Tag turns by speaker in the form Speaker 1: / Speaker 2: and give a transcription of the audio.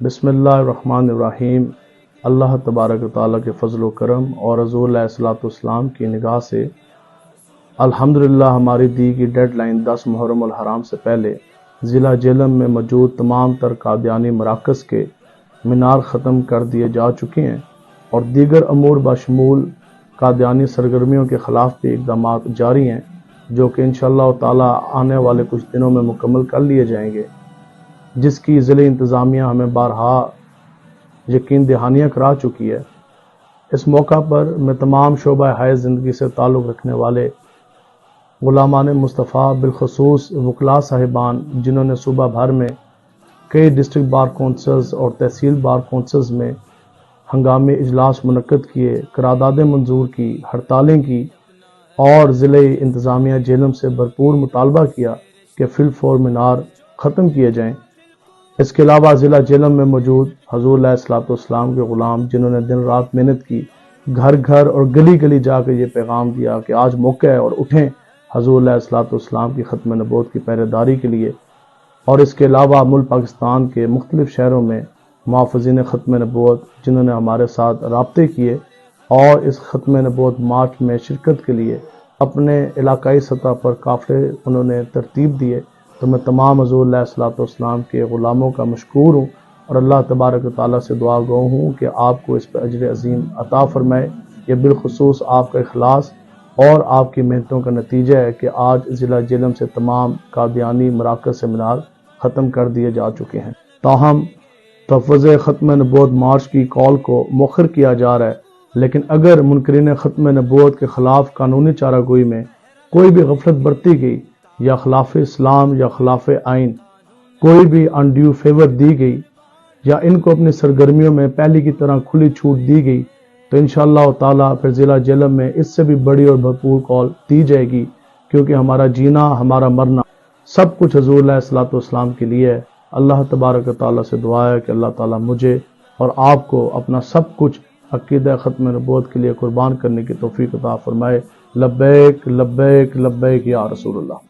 Speaker 1: بسم اللہ الرحمن الرحیم۔ اللہ تبارک و تعالیٰ کے فضل و کرم اور حضور علیہ الصلوۃ والسلام کی نگاہ سے الحمدللہ ہماری دی کی ڈیڈ لائن 10 محرم الحرام سے پہلے ضلع جہلم میں موجود تمام تر قادیانی مراکز کے مینار ختم کر دیے جا چکے ہیں اور دیگر امور بشمول قادیانی سرگرمیوں کے خلاف بھی اقدامات جاری ہیں جو کہ انشاءاللہ تعالیٰ آنے والے کچھ دنوں میں مکمل کر لیے جائیں گے، جس کی ضلع انتظامیہ ہمیں بارہا یقین دہانیاں کرا چکی ہے۔ اس موقع پر میں تمام شعبہ حیات زندگی سے تعلق رکھنے والے غلامان مصطفیٰ بالخصوص وکلاء صاحبان جنہوں نے صوبہ بھر میں کئی ڈسٹرکٹ بار کونسلز اور تحصیل بار کونسلز میں ہنگامی اجلاس منعقد کیے، قراردادیں منظور کی، ہڑتالیں کی اور ضلع انتظامیہ جہلم سے بھرپور مطالبہ کیا کہ فی الفور مینار ختم کیے جائیں۔ اس کے علاوہ ضلع جہلم میں موجود حضور علیہ الصلوۃ والسلام کے غلام جنہوں نے دن رات محنت کی، گھر گھر اور گلی گلی جا کے یہ پیغام دیا کہ آج موقع ہے اور اٹھیں حضور علیہ الصلوۃ والسلام کی ختم نبوت کی پہرے داری کے لیے۔ اور اس کے علاوہ ملک پاکستان کے مختلف شہروں میں محافظین ختم نبوت جنہوں نے ہمارے ساتھ رابطے کیے اور اس ختم نبوت مارچ میں شرکت کے لیے اپنے علاقائی سطح پر قافلے انہوں نے ترتیب دیے، تو میں تمام حضور علیہ الصلوۃ والسلام کے غلاموں کا مشکور ہوں اور اللہ تبارک و تعالیٰ سے دعا گو ہوں کہ آپ کو اس پہ اجر عظیم عطا فرمائے۔ یہ بالخصوص آپ کا اخلاص اور آپ کی محنتوں کا نتیجہ ہے کہ آج ضلع جہلم سے تمام قادیانی مراکز سے مینار ختم کر دیے جا چکے ہیں۔ تاہم تحفظ ختم نبوت مارچ کی کال کو مؤخر کیا جا رہا ہے، لیکن اگر منکرین ختم نبوت کے خلاف قانونی چارہ گوئی میں کوئی بھی غفلت برتی گئی یا خلاف اسلام یا خلاف آئین کوئی بھی انڈیو فیور دی گئی یا ان کو اپنی سرگرمیوں میں پہلی کی طرح کھلی چھوٹ دی گئی تو انشاءاللہ تعالیٰ پھر ضلع جہلم میں اس سے بھی بڑی اور بھرپور کال دی جائے گی، کیونکہ ہمارا جینا ہمارا مرنا سب کچھ حضور علیہ الصلوۃ والسلام کے لیے ہے۔ اللہ تبارک و تعالیٰ سے دعا ہے کہ اللہ تعالیٰ مجھے اور آپ کو اپنا سب کچھ عقیدہ ختم نبوت کے لیے قربان کرنے کی توفیق عطا فرمائے۔ لبیک لبیک لبیک یا رسول اللہ۔